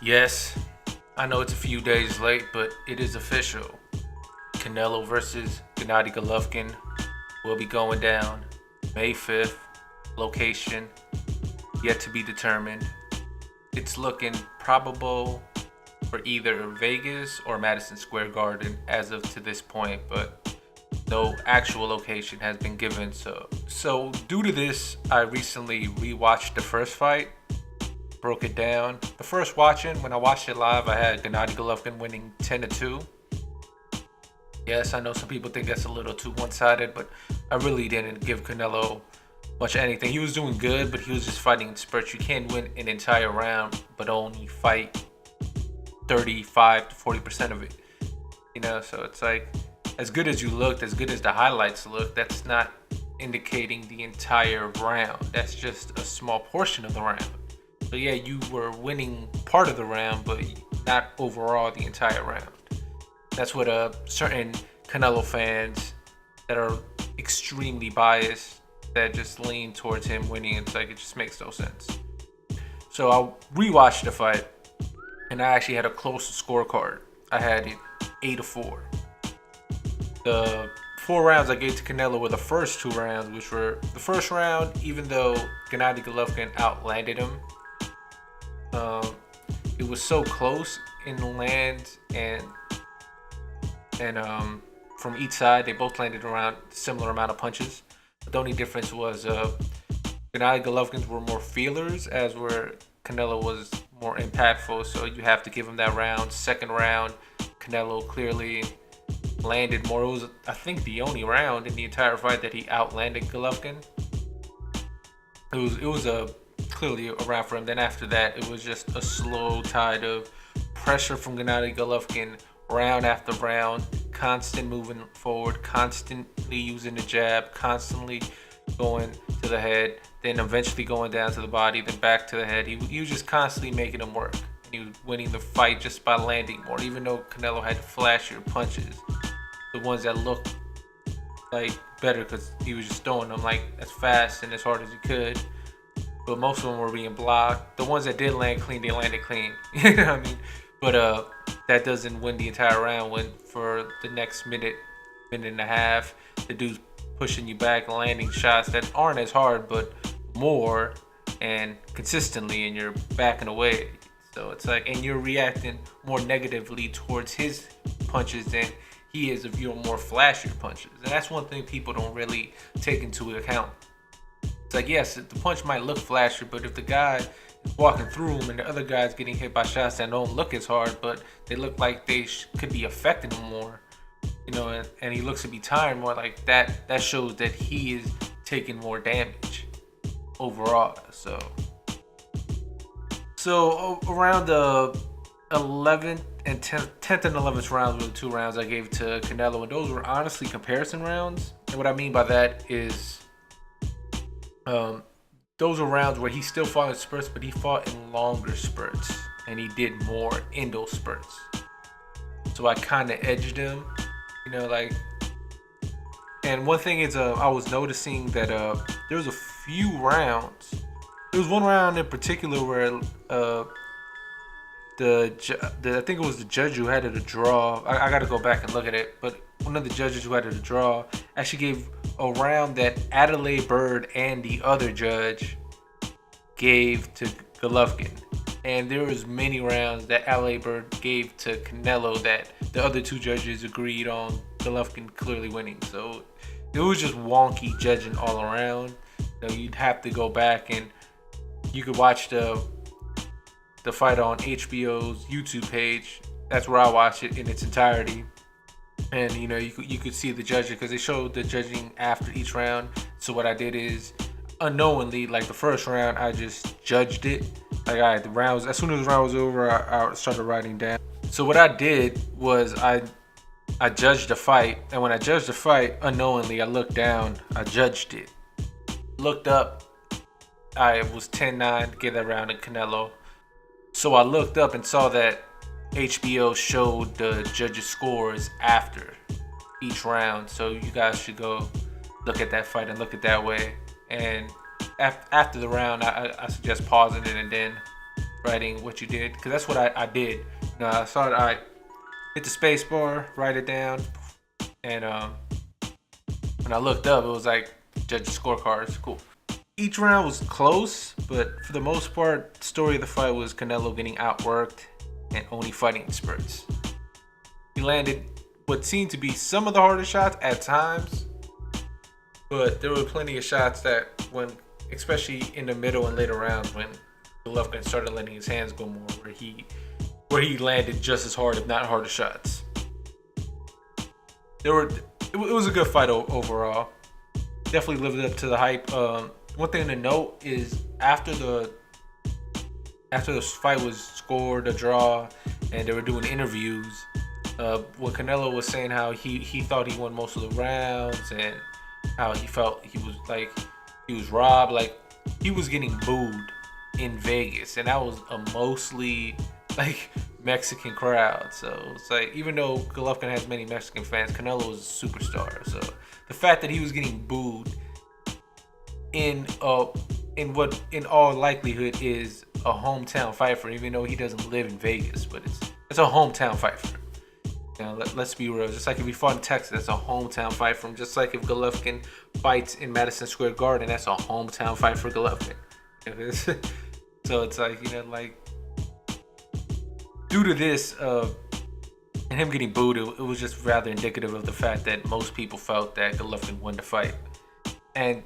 Yes, I know it's a few days late, but it is official. Canelo versus Gennady Golovkin will be going down May 5th. Location yet to be determined. It's looking probable for either Vegas or Madison Square Garden as of to this point, but no actual location has been given. So due to this, I recently rewatched the first fight, broke it down. The first watching, when I watched it live, I had Gennady Golovkin winning 10-2. Yes, I know some people think that's a little too one-sided, but I really didn't give Canelo much anything. He was doing good, but he was just fighting in spurts. You can't win an entire round, but only fight 35 to 40% of it. So it's like, as good as you looked, as good as the highlights look, that's not indicating the entire round. That's just a small portion of the round. So yeah, you were winning part of the round, but not overall the entire round. That's what certain Canelo fans that are extremely biased, that just lean towards him winning. It's like, it just makes no sense. So I rewatched the fight, and I actually had a close scorecard. I had it 8-4. The 4 rounds I gave to Canelo were the first 2 rounds, which were the first round, even though Gennady Golovkin outlanded him. It was so close in the land, and from each side, they both landed around a similar amount of punches. But the only difference was Gennady Golovkin's were more feelers, as where Canelo was more impactful. So you have to give him that round. Second round, Canelo clearly landed more. It was, I think, the only round in the entire fight that he outlanded Golovkin. It was clearly a round for him. Then after that, it was just a slow tide of pressure from Gennady Golovkin, round after round, constant moving forward, constantly using the jab, constantly going to the head, then eventually going down to the body, then back to the head. He was just constantly making him work. And he was winning the fight just by landing more, even though Canelo had flashier punches, the ones that looked like better, because he was just throwing them like as fast and as hard as he could. But most of them were being blocked. The ones that did land clean, they landed clean. You know what I mean? But that doesn't win the entire round. When for the next minute and a half, the dude's pushing you back, landing shots that aren't as hard, but more and consistently, and you're backing away. So it's like, and you're reacting more negatively towards his punches than he is of your more flashier punches. And that's one thing people don't really take into account. It's like, yes, the punch might look flashier, but if the guy is walking through him and the other guy's getting hit by shots that don't look as hard, but they look like they could be affecting him more, and he looks to be tired more, like that shows that he is taking more damage overall. So around the 11th and 10th and 11th rounds were the 2 rounds I gave to Canelo, and those were honestly comparison rounds. And what I mean by that is, those were rounds where he still fought in spurts, but he fought in longer spurts, and he did more in those spurts. So I kind of edged him, And one thing is, I was noticing that there was a few rounds. There was one round in particular where I think it was the judge who had it a draw. I got to go back and look at it, but one of the judges who had it a draw actually gave a round that Adelaide Bird and the other judge gave to Golovkin. And there was many rounds that Adelaide Bird gave to Canelo that the other 2 judges agreed on Golovkin clearly winning. So it was just wonky judging all around. You'd have to go back, and you could watch the fight on HBO's YouTube page. That's where I watched it in its entirety. And you could see the judging, because they showed the judging after each round. So what I did is, unknowingly, like the first round, I just judged it. Like, all right, the rounds, as soon as the round was over, I started writing down. So what I did was I judged the fight, and when I judged the fight, unknowingly, I looked down, I judged it. Looked up, I was 10-9 to give that round to Canelo. So I looked up and saw that HBO showed the judges' scores after each round. So you guys should go look at that fight and look at that way. And after the round, I suggest pausing it and then writing what you did, because that's what I did. I saw it. I hit the space bar, write it down, and when I looked up, it was like judges' scorecards. Cool. Each round was close, but for the most part, the story of the fight was Canelo getting outworked and only fighting in spurts. He landed what seemed to be some of the harder shots at times, but there were plenty of shots that, when, especially in the middle and later rounds, when Golovkin started letting his hands go more, where he landed just as hard, if not harder shots. It was a good fight overall. Definitely lived up to the hype. One thing to note is after the fight was scored a draw and they were doing interviews, when Canelo was saying how he thought he won most of the rounds and how he felt he was robbed, like he was getting booed in Vegas, and that was a mostly like Mexican crowd. So it's like, even though Golovkin has many Mexican fans, Canelo is a superstar. So the fact that he was getting booed in what in all likelihood is a hometown fight for him, even though he doesn't live in Vegas, but it's a hometown fight for him. You know, let's be real. Just like if he fought in Texas, that's a hometown fight for him. Just like if Golovkin fights in Madison Square Garden, that's a hometown fight for Golovkin. So it's like, like due to this and him getting booed, it was just rather indicative of the fact that most people felt that Golovkin won the fight. And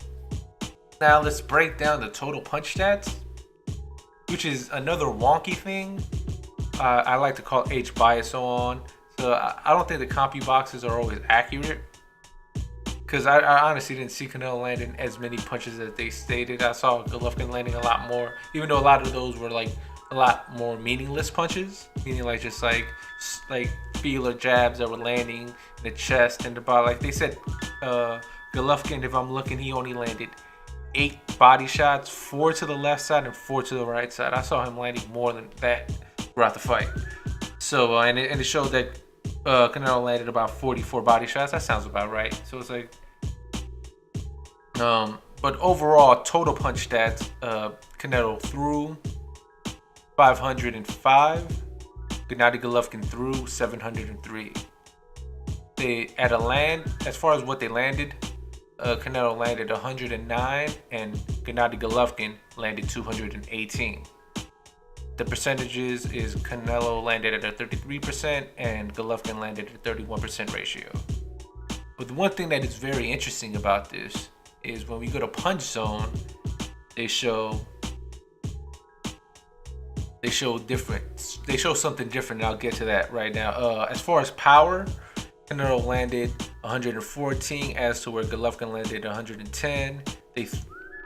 now let's break down the total punch stats, which is another wonky thing. I like to call H bias on. So I don't think the compy boxes are always accurate, because I honestly didn't see Canelo landing as many punches as they stated. I saw Golovkin landing a lot more, even though a lot of those were like a lot more meaningless punches, meaning like just like feeler jabs that were landing in the chest and the body. Like they said, Golovkin, if I'm looking, he only landed 8 body shots, 4 to the left side and 4 to the right side. I saw him landing more than that throughout the fight. So and it showed that Canelo landed about 44 body shots. That sounds about right. So it's like, but overall total punch stats, Canelo threw 505. Gennady Golovkin threw 703. They at a land, as far as what they landed, Canelo landed 109 and Gennady Golovkin landed 218. The percentages is Canelo landed at a 33% and Golovkin landed at a 31% ratio. But the one thing that is very interesting about this is when we go to punch zone, they show something different, and I'll get to that right now. As far as power, Canelo landed 114 as to where Golovkin landed 110.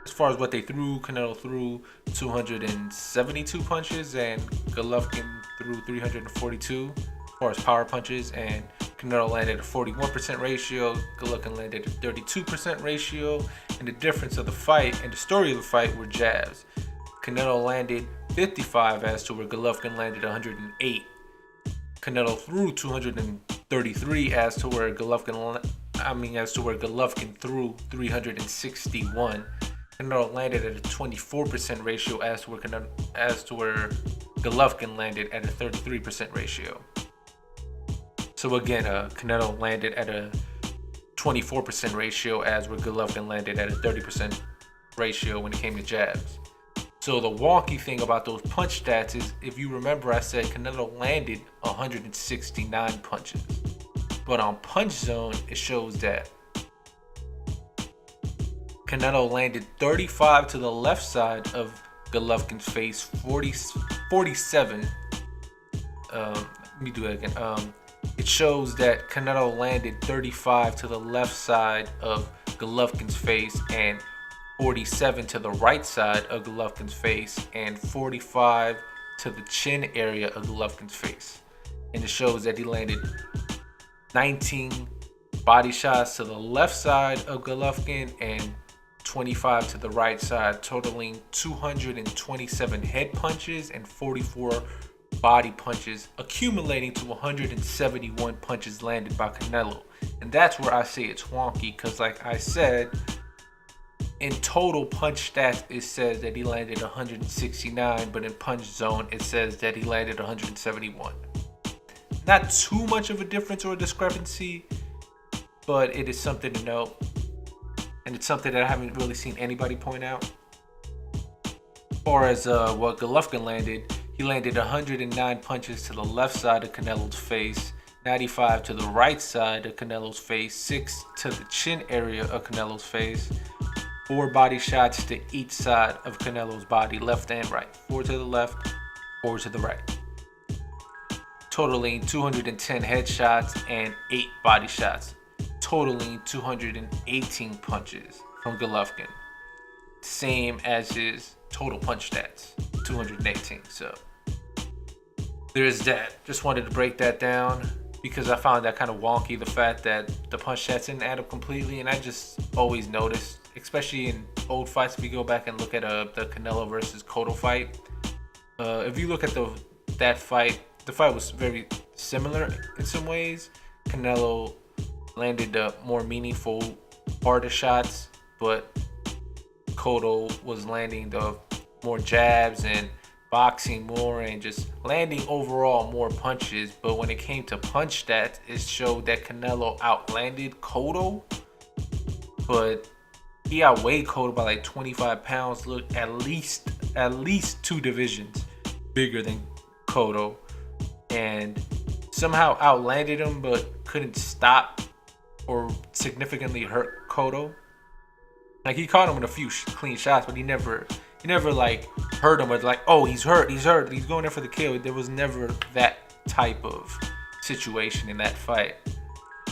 As far as what they threw, Canelo threw 272 punches and Golovkin threw 342 as far as power punches, and Canelo landed a 41% ratio, Golovkin landed a 32% ratio, and the difference of the fight and the story of the fight were jabs. Canelo landed 55 as to where Golovkin landed 108. Canelo threw 233 as to where Golovkin threw 361. Canelo landed at a 24% ratio as to where Golovkin landed at a 33% ratio. So again, Canelo landed at a 24% ratio as where Golovkin landed at a 30% ratio when it came to jabs. So the wonky thing about those punch stats is, if you remember, I said Canelo landed 169 punches. But on Punch Zone, it shows that Canelo landed 35 to the left side of Golovkin's face, 47. Let me do it again. It shows that Canelo landed 35 to the left side of Golovkin's face and 47 to the right side of Golovkin's face and 45 to the chin area of Golovkin's face. And it shows that he landed 19 body shots to the left side of Golovkin and 25 to the right side, totaling 227 head punches and 44 body punches, accumulating to 171 punches landed by Canelo. And that's where I say it's wonky, because like I said, in total punch stats, it says that he landed 169, but in punch zone, it says that he landed 171. Not too much of a difference or a discrepancy, but it is something to note. And it's something that I haven't really seen anybody point out. As far as what Golovkin landed, he landed 109 punches to the left side of Canelo's face, 95 to the right side of Canelo's face, 6 to the chin area of Canelo's face, 4 body shots to each side of Canelo's body, left and right. 4 to the left, 4 to the right. Totaling 210 headshots and 8 body shots. Totaling 218 punches from Golovkin. Same as his total punch stats, 218. So there's that. Just wanted to break that down because I found that kind of wonky, the fact that the punch stats didn't add up completely. And I just always noticed, especially in old fights, if you go back and look at the Canelo versus Cotto fight. If you look at that fight, the fight was very similar in some ways. Canelo landed the more meaningful, harder shots, but Cotto was landing the more jabs and boxing more and just landing overall more punches. But when it came to punch stats, it showed that Canelo outlanded Cotto, but he outweighed Cotto by like 25 pounds. Look, at least 2 divisions bigger than Cotto, and somehow outlanded him, but couldn't stop or significantly hurt Cotto. Like, he caught him with a few clean shots, but he never like hurt him with like, oh, he's hurt, he's going there for the kill. There was never that type of situation in that fight,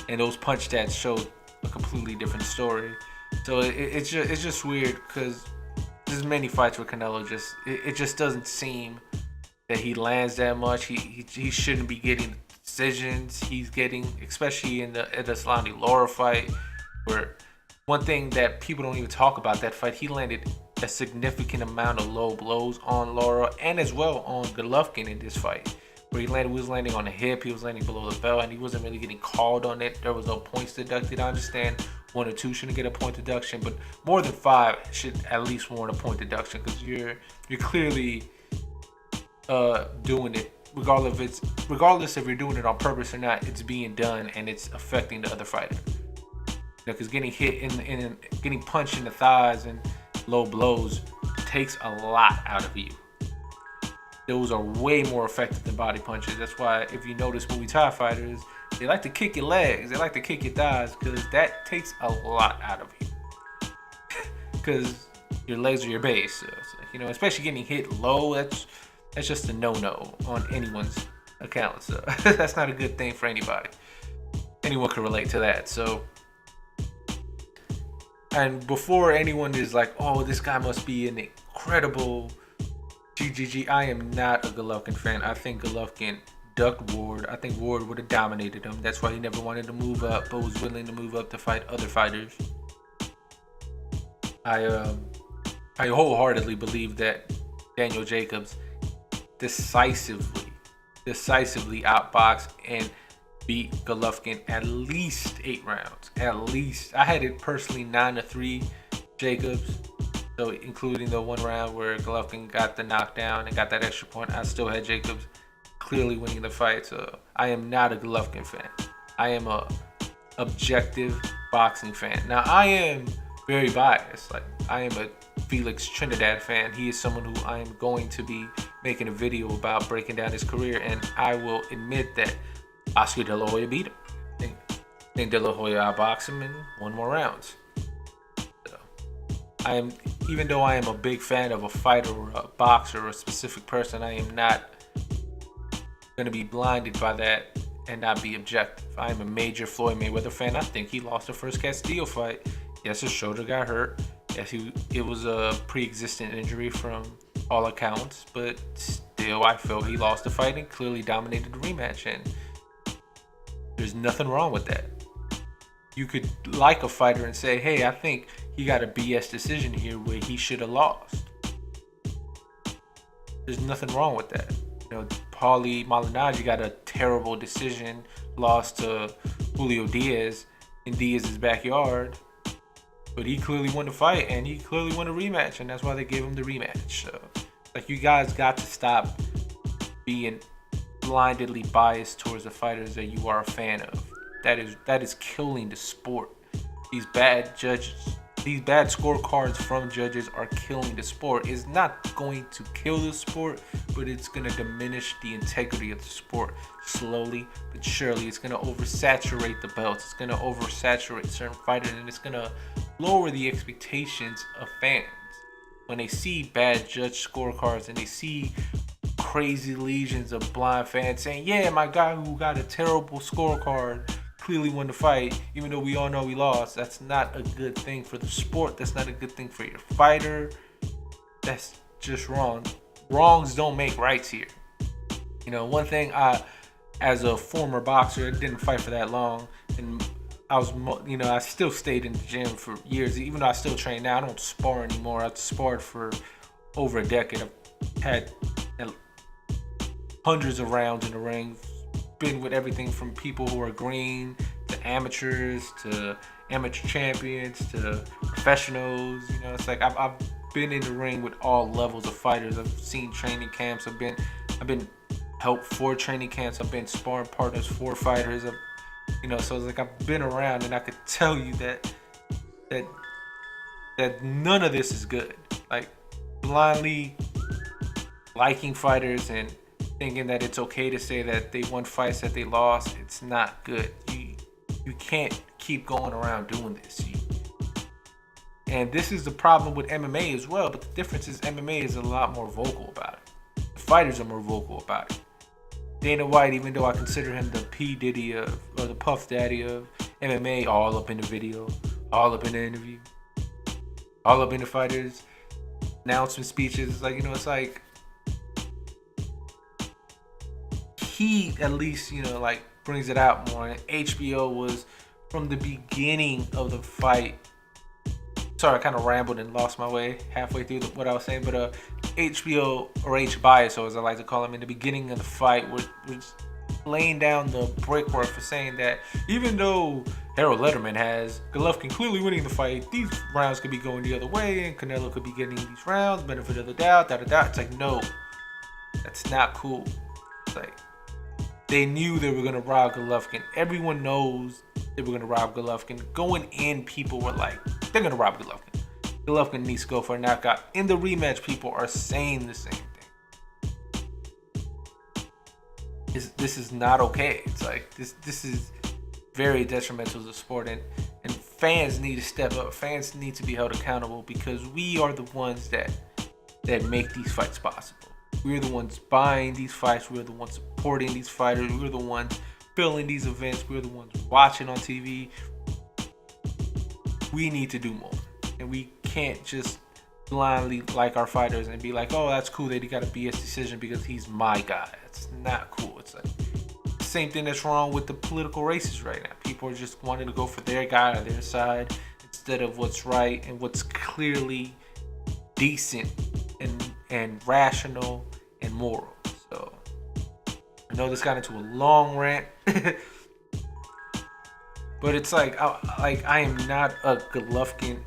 and those punch stats showed a completely different story. So it's just weird because there's many fights with Canelo. It just doesn't seem that he lands that much. He shouldn't be getting decisions he's getting, especially in the Islandi Lara fight, where one thing that people don't even talk about that fight, he landed a significant amount of low blows on Lara and as well on Golovkin in this fight, where he was landing on the hip, he was landing below the belt, and he wasn't really getting called on it. There was no points deducted. I understand 1 or 2 shouldn't get a point deduction, but more than 5 should at least warrant a point deduction because you're clearly doing it. Regardless if you're doing it on purpose or not, it's being done and it's affecting the other fighter. Because getting hit in getting punched in the thighs and low blows takes a lot out of you. Those are way more effective than body punches. That's why if you notice Muay Thai fighters, they like to kick your legs, they like to kick your thighs, because that takes a lot out of you. Because your legs are your base. So, especially getting hit low, that's just a no-no on anyone's account. So that's not a good thing for anybody. Anyone can relate to that. So, and before anyone is like, oh, this guy must be an incredible GGG, I am not a Golovkin fan. I think Golovkin ducked Ward. I think Ward would have dominated him. That's why he never wanted to move up, but was willing to move up to fight other fighters. I wholeheartedly believe that Daniel Jacobs decisively outboxed and beat Golovkin at least 8 rounds. At least. I had it personally 9-3 Jacobs. So including the 1 round where Golovkin got the knockdown and got that extra point, I still had Jacobs clearly winning the fight. So I am not a Golovkin fan. I am a objective boxing fan. Now I am very biased. Like, I am a Felix Trinidad fan. He is someone who I am going to be making a video about, breaking down his career, and I will admit that Oscar De La Hoya beat him. I think De La Hoya outboxed him in 1 more rounds. So, even though I am a big fan of a fighter or a boxer or a specific person, I am not going to be blinded by that and not be objective. I am a major Floyd Mayweather fan. I think he lost the first Castillo fight. Yes, his shoulder got hurt. Yes, it was a pre-existing injury from all accounts, but still I feel he lost the fight and clearly dominated the rematch, and there's nothing wrong with that. You could like a fighter and say, hey, I think he got a BS decision here where he should have lost. There's nothing wrong with that. Paulie Malignaggi got a terrible decision, lost to Julio Diaz in Diaz's backyard, But he clearly won the fight, and he clearly won a rematch, and that's why they gave him the rematch. So, like, you guys got to stop being blindly biased towards the fighters that you are a fan of. That is killing the sport. These bad judges, these bad scorecards from judges are killing the sport. It's not going to kill the sport, but it's going to diminish the integrity of the sport slowly but surely. It's going to oversaturate the belts. It's going to oversaturate certain fighters, and it's going to lower the expectations of fans when they see bad judge scorecards and they see crazy legions of blind fans saying, yeah, my guy who got a terrible scorecard clearly won the fight, even though we all know we lost. That's not a good thing for the sport. That's not a good thing for your fighter. That's just wrong. Wrongs don't make rights here. You know, one thing, as a former boxer, I didn't fight for that long, and I still stayed in the gym for years. Even though I still train now, I don't spar anymore. I've sparred for over a decade. I've had hundreds of rounds in the ring. Been with everything from people who are green to amateurs to amateur champions to professionals. You know, it's like I've been in the ring with all levels of fighters. I've seen training camps. I've been helped for training camps. I've been sparring partners for fighters. So it's like I've been around, and I could tell you that none of this is good. Like, blindly liking fighters and thinking that it's okay to say that they won fights that they lost, it's not good. You can't keep going around doing this. And this is the problem with MMA as well, but the difference is MMA is a lot more vocal about it. The fighters are more vocal about it. Dana White, even though I consider him the P. Diddy or the Puff Daddy of MMA, all up in the video, all up in the interview, all up in the fighters' announcement speeches. It's like he at least, brings it out more. And HBO was, from the beginning of the fight, sorry, I kind of rambled and lost my way halfway through what I was saying, but HBO, or H-Bias, as I like to call him, in the beginning of the fight was laying down the brickwork for saying that even though Harold Letterman has Golovkin clearly winning the fight, these rounds could be going the other way, and Canelo could be getting these rounds, benefit of the doubt, da-da-da. It's like, no, that's not cool. It's like, they knew they were going to rob Golovkin. Everyone knows they were going to rob Golovkin. Going in, people were like, they're going to rob Golovkin. Golovkin needs to go for a knockout. In the rematch, people are saying the same thing. This is not okay. It's like, this is very detrimental to the sport. And fans need to step up. Fans need to be held accountable, because we are the ones that make these fights possible. We're the ones buying these fights. We're the ones supporting these fighters. We're the ones filling these events. We're the ones watching on TV. We need to do more. And we can't just blindly like our fighters and be like, oh, that's cool that he got a BS decision because he's my guy. It's not cool. It's like the same thing that's wrong with the political races right now. People are just wanting to go for their guy or their side instead of what's right and what's clearly decent and rational and moral. So I know this got into a long rant, but it's like I am not a Golovkin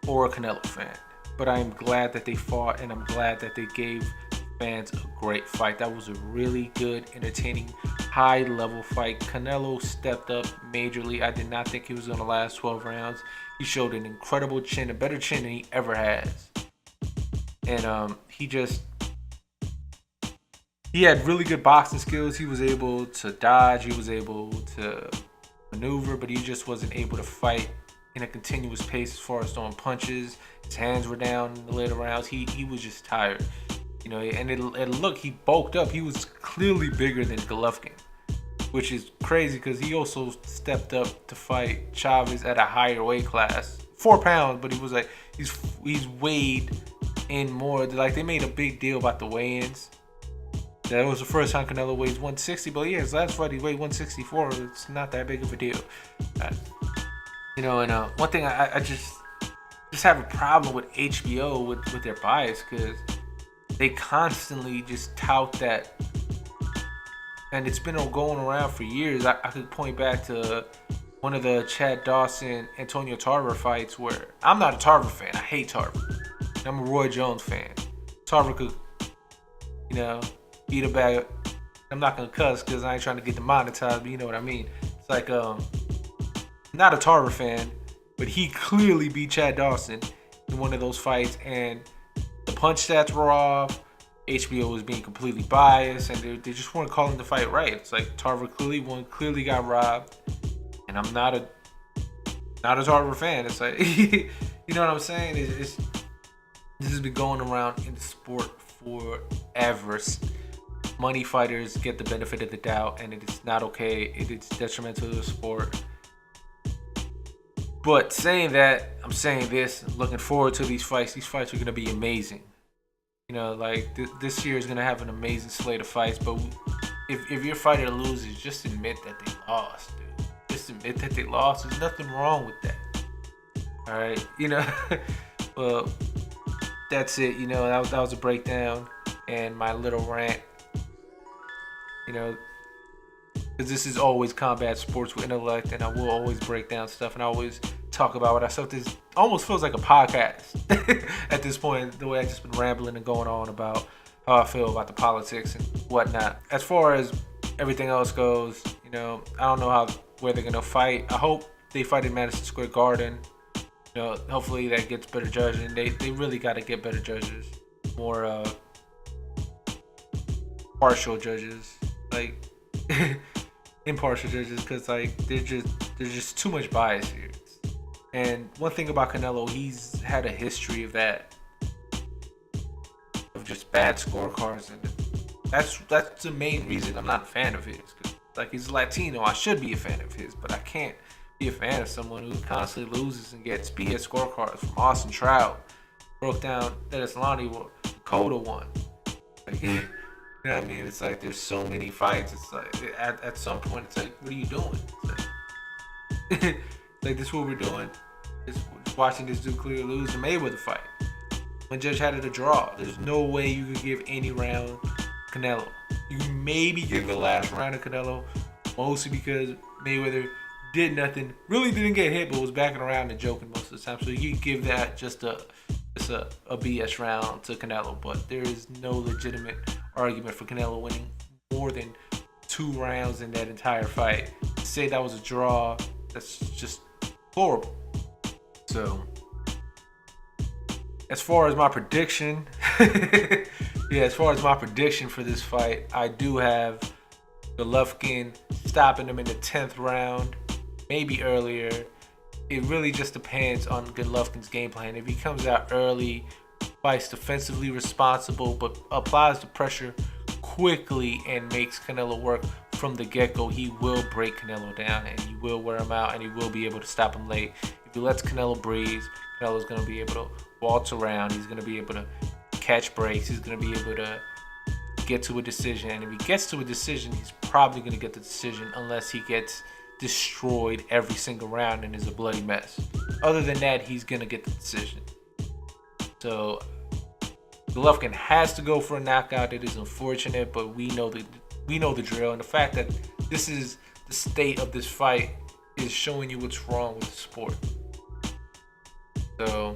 or a Canelo fan, but I am glad that they fought, and I'm glad that they gave fans a great fight. That was a really good, entertaining, high-level fight. Canelo stepped up majorly. I did not think he was going to last 12 rounds. He showed an incredible chin, a better chin than he ever has. And he had really good boxing skills. He was able to dodge. He was able to maneuver, but he just wasn't able to fight in a continuous pace as far as throwing punches. His hands were down in the later rounds. He was just tired. And look, he bulked up. He was clearly bigger than Golovkin, which is crazy because he also stepped up to fight Chavez at a higher weight class, 4 pounds, but he was like, he's weighed in more. Like, they made a big deal about the weigh-ins. That was the first time Canelo weighs 160, but yeah, his last fight he weighed 164. It's not that big of a deal. One thing I just have a problem with HBO with their bias, because they constantly just tout that, and it's been going around for years. I could point back to one of the Chad Dawson Antonio Tarver fights where I'm not a Tarver fan. I hate Tarver. I'm a Roy Jones fan. Tarver could, you know, beat a bag. I'm not gonna cuss because I ain't trying to get demonetized, but you know what I mean. It's like not a Tarver fan, but he clearly beat Chad Dawson in one of those fights, and the punch stats were off. HBO was being completely biased, and they just weren't calling the fight right. It's like Tarver clearly won, clearly got robbed, and I'm not a Tarver fan. It's like you know what I'm saying? This has been going around in the sport forever. Money fighters get the benefit of the doubt, and it is not okay. It is detrimental to the sport. But saying that, I'm saying this. I'm looking forward to these fights. These fights are going to be amazing. You know, like this year is going to have an amazing slate of fights. But if your fighter loses, just admit that they lost, dude. Just admit that they lost. There's nothing wrong with that. All right, you know. Well, that's it. You know, that was a breakdown and my little rant. You know, because this is always combat sports with intellect, and I will always break down stuff, and I always talk about what I felt. This almost feels like a podcast at this point, the way I just been rambling and going on about how I feel about the politics and whatnot. As far as everything else goes, you know, I don't know where they're gonna fight. I hope they fight in Madison Square Garden. You know, hopefully that gets better judging. They really got to get better judges, more partial judges, like impartial judges, because like there's just too much bias here. And one thing about Canelo, he's had a history of that, of just bad scorecards, and that's the main reason I'm not a fan of his. Like, he's Latino, I should be a fan of his, but I can't be a fan of someone who constantly loses and gets BS scorecards. From Austin Trout, broke down that Islani, Dakota won. Like, you know what I mean? It's like there's so many fights. It's like at some point, it's like, what are you doing? It's like, like, this is what we're doing. Just watching this dude clearly lose the Mayweather fight. When Judge had it a draw, there's no way you could give any round Canelo. You can maybe give the last round to Canelo, mostly because Mayweather did nothing, really didn't get hit, but was backing around and joking most of the time. So you give that just a BS round to Canelo, but there is no legitimate argument for Canelo winning more than 2 rounds in that entire fight. To say that was a draw, that's just horrible. So, as far as my prediction, as far as my prediction for this fight, I do have Golovkin stopping him in the 10th round, maybe earlier. It really just depends on Golovkin's game plan. If he comes out early, fights defensively responsible, but applies the pressure quickly and makes Canelo work from the get-go, he will break Canelo down, and he will wear him out, and he will be able to stop him late. If he lets Canelo breathe, Canelo's going to be able to waltz around. He's going to be able to catch breaks. He's going to be able to get to a decision. And if he gets to a decision, he's probably going to get the decision unless he gets destroyed every single round and is a bloody mess. Other than that, he's going to get the decision. So Golovkin has to go for a knockout. It is unfortunate, but we know the drill. And the fact that this is the state of this fight is showing you what's wrong with the sport. So,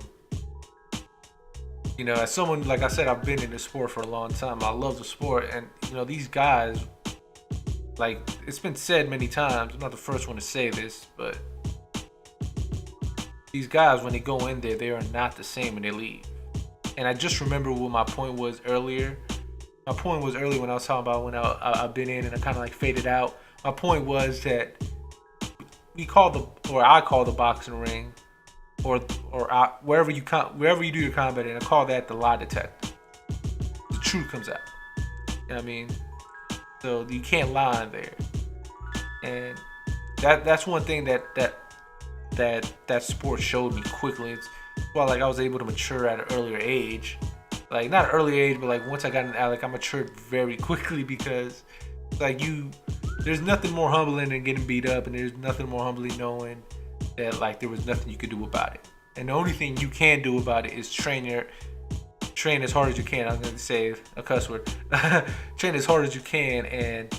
you know, as someone, like I said, I've been in the sport for a long time. I love the sport. And, you know, these guys, like, it's been said many times. I'm not the first one to say this, but these guys, when they go in there, they are not the same when they leave. And I just remember what my point was earlier. My point was earlier when I was talking about when I've been in and I kind of like faded out. My point was that I call the boxing ring, wherever you do your combat, and I call that the lie detector. The truth comes out. You know what I mean? So you can't lie in there, and that's one thing that sport showed me quickly. It's well, like I was able to mature at an earlier age, like not an early age, but like once I got I matured very quickly because like there's nothing more humbling than getting beat up, and there's nothing more humbling knowing that like there was nothing you could do about it. And the only thing you can do about it is train as hard as you can. I'm going to say a cuss word. Train as hard as you can and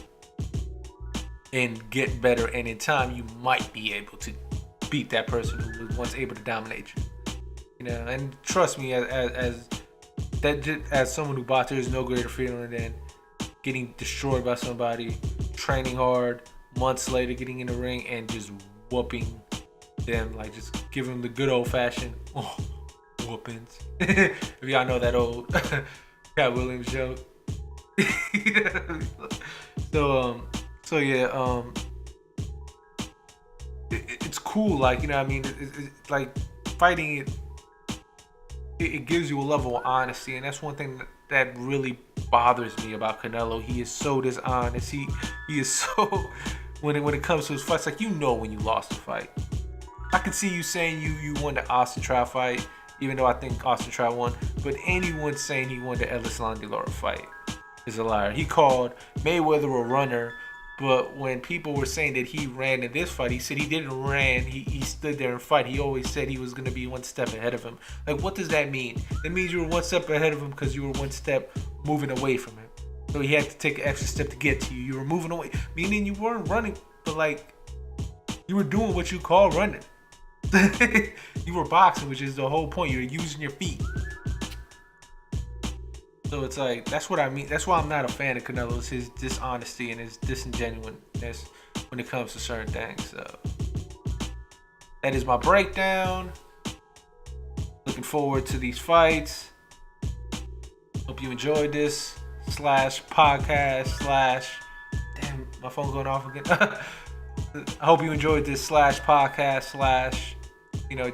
and get better, and in time you might be able to beat that person who was once able to dominate you. You know, and trust me, as someone who boxes, there's no greater feeling than getting destroyed by somebody, training hard, months later getting in the ring and just whooping them, like just giving them the good old fashioned whoopings. If y'all know that old Cat Williams joke. So yeah, it's cool. Like, you know what I mean? It's like fighting it gives you a level of honesty, and that's one thing that really bothers me about Canelo. He is so dishonest. He is so when it comes to his fights, like, you know when you lost a fight. I can see you saying you won the Austin Trout fight, even though I think Austin Trout won. But anyone saying he won the Elislan De Lara fight is a liar. He called Mayweather a runner, but when people were saying that he ran in this fight, he said he didn't ran. He stood there and fight. He always said he was going to be one step ahead of him. Like, what does that mean? That means you were one step ahead of him because you were one step moving away from him. So he had to take an extra step to get to you. You were moving away, meaning you weren't running, but like you were doing what you call running. You were boxing, which is the whole point. You're using your feet. So it's like, that's what I mean. That's why I'm not a fan of Canelo. It's his dishonesty and his disingenuousness when it comes to certain things. So that is my breakdown. Looking forward to these fights. Hope you enjoyed this /podcast/ damn, my phone going off again. I hope you enjoyed this /podcast/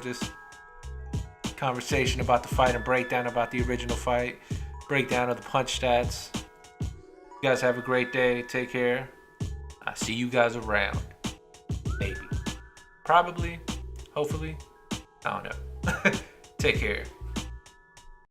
just conversation about the fight and breakdown about the original fight, breakdown of the punch stats. You guys have a great day. Take care. I'll see you guys around. Maybe. Probably. Hopefully. I don't know. Take care.